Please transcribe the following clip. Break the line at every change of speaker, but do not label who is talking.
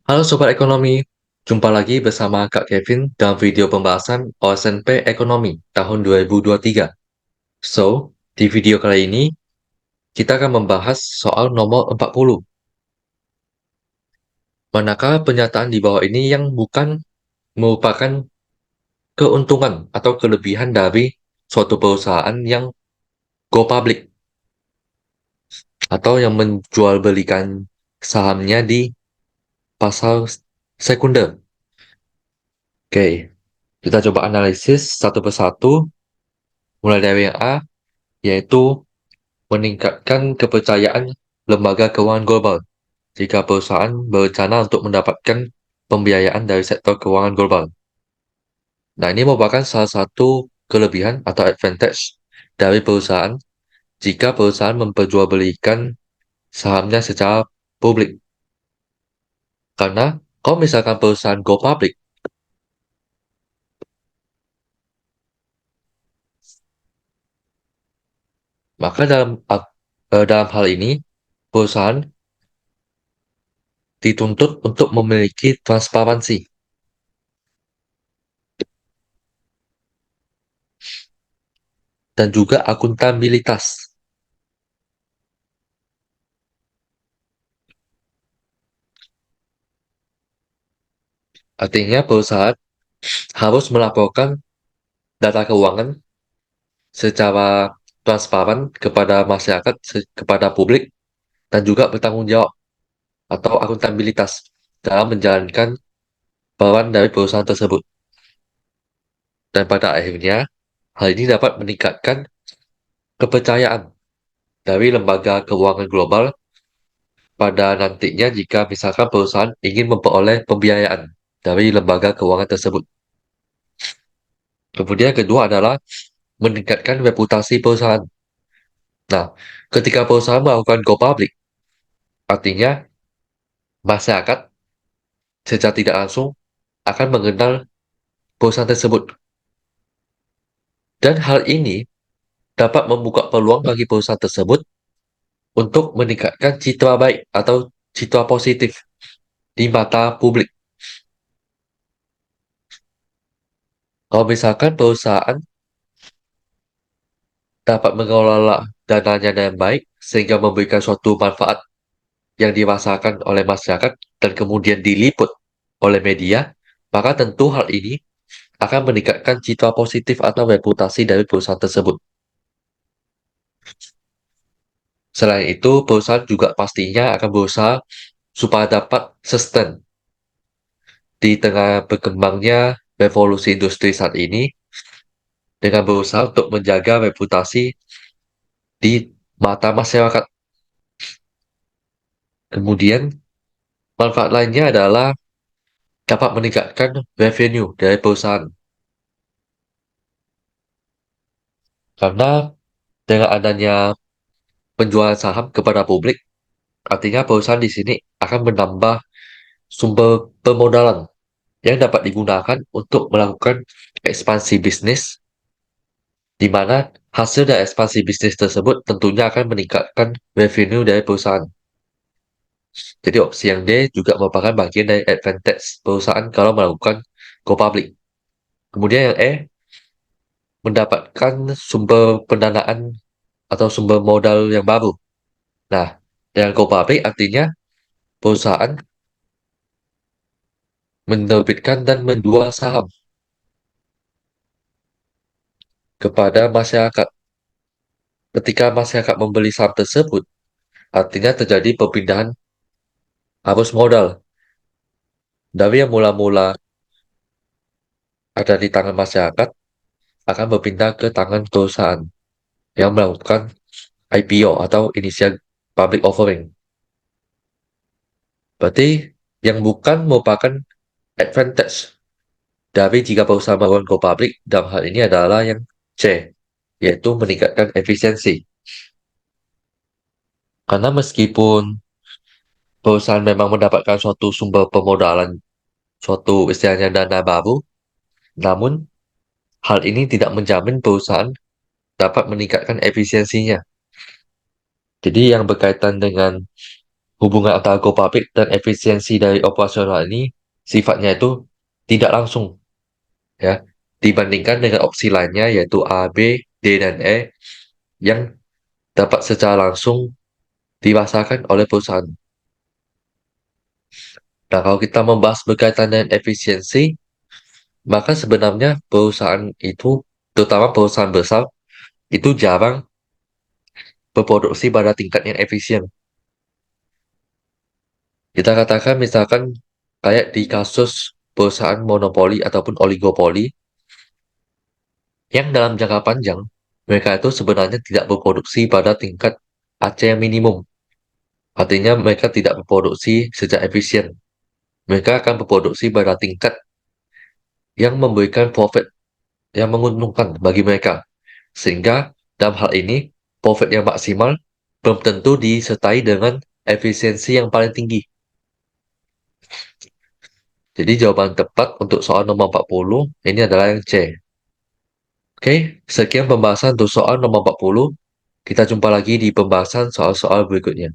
Halo Sobat Ekonomi, jumpa lagi bersama Kak Kevin dalam video pembahasan OSNP Ekonomi tahun 2023. So, di video kali ini, kita akan membahas soal nomor 40. Manakah pernyataan di bawah ini yang bukan merupakan keuntungan atau kelebihan dari suatu perusahaan yang go public atau yang menjual belikan sahamnya di pasar sekunder? Oke, kita coba analisis satu persatu, mulai dari yang A, yaitu meningkatkan kepercayaan lembaga keuangan global jika perusahaan berencana untuk mendapatkan pembiayaan dari sektor keuangan global. Nah, ini merupakan salah satu kelebihan atau advantage dari perusahaan jika perusahaan memperjualbelikan sahamnya secara publik. Karena kalau misalkan perusahaan go public, maka dalam hal ini perusahaan dituntut untuk memiliki transparansi dan juga akuntabilitas. Artinya perusahaan harus melaporkan data keuangan secara transparan kepada masyarakat, kepada publik, dan juga bertanggung jawab atau akuntabilitas dalam menjalankan peran dari perusahaan tersebut. Dan pada akhirnya, hal ini dapat meningkatkan kepercayaan dari lembaga keuangan global pada nantinya jika misalkan perusahaan ingin memperoleh pembiayaan dari lembaga keuangan tersebut. Kemudian yang kedua adalah meningkatkan reputasi perusahaan. Nah, ketika perusahaan melakukan go public, artinya masyarakat secara tidak langsung akan mengenal perusahaan tersebut. Dan hal ini dapat membuka peluang bagi perusahaan tersebut untuk meningkatkan citra baik atau citra positif di mata publik. Kalau misalkan perusahaan dapat mengelola dananya dengan baik sehingga memberikan suatu manfaat yang dirasakan oleh masyarakat dan kemudian diliput oleh media, maka tentu hal ini akan meningkatkan citra positif atau reputasi dari perusahaan tersebut. Selain itu, perusahaan juga pastinya akan berusaha supaya dapat sustain di tengah berkembangnya revolusi industri saat ini dengan berusaha untuk menjaga reputasi di mata masyarakat. Kemudian, manfaat lainnya adalah dapat meningkatkan revenue dari perusahaan. Karena dengan adanya penjualan saham kepada publik, artinya perusahaan di sini akan menambah sumber permodalan yang dapat digunakan untuk melakukan ekspansi bisnis, di mana hasil dari ekspansi bisnis tersebut tentunya akan meningkatkan revenue dari perusahaan. Jadi opsi yang D juga merupakan bagian dari advantage perusahaan kalau melakukan go public. Kemudian yang E, mendapatkan sumber pendanaan atau sumber modal yang baru. Nah, dengan go public artinya perusahaan menerbitkan dan menjual saham kepada masyarakat. Ketika masyarakat membeli saham tersebut, artinya terjadi perpindahan arus modal dari yang mula-mula ada di tangan masyarakat akan berpindah ke tangan perusahaan yang melakukan IPO atau Initial Public Offering. Berarti yang bukan merupakan advantage dari jika perusahaan melakukan go public dalam hal ini adalah yang C, yaitu meningkatkan efisiensi. Karena meskipun perusahaan memang mendapatkan suatu sumber permodalan, suatu istilahnya dana baru, namun hal ini tidak menjamin perusahaan dapat meningkatkan efisiensinya. Jadi yang berkaitan dengan hubungan antara go public dan efisiensi dari operasional ini sifatnya itu tidak langsung, ya, dibandingkan dengan opsi lainnya yaitu A, B, D, dan E yang dapat secara langsung dirasakan oleh perusahaan. Nah, kalau kita membahas berkaitan dengan efisiensi, maka sebenarnya perusahaan itu, terutama perusahaan besar, itu jarang berproduksi pada tingkat yang efisien. Kita katakan misalkan kayak di kasus perusahaan monopoli ataupun oligopoli, yang dalam jangka panjang, mereka itu sebenarnya tidak berproduksi pada tingkat AC yang minimum. Artinya mereka tidak berproduksi secara efisien. Mereka akan berproduksi pada tingkat yang memberikan profit yang menguntungkan bagi mereka. Sehingga dalam hal ini, profit yang maksimal belum tentu disertai dengan efisiensi yang paling tinggi. Jadi jawaban tepat untuk soal nomor 40 ini adalah yang C. Oke, sekian pembahasan untuk soal nomor 40. Kita jumpa lagi di pembahasan soal-soal berikutnya.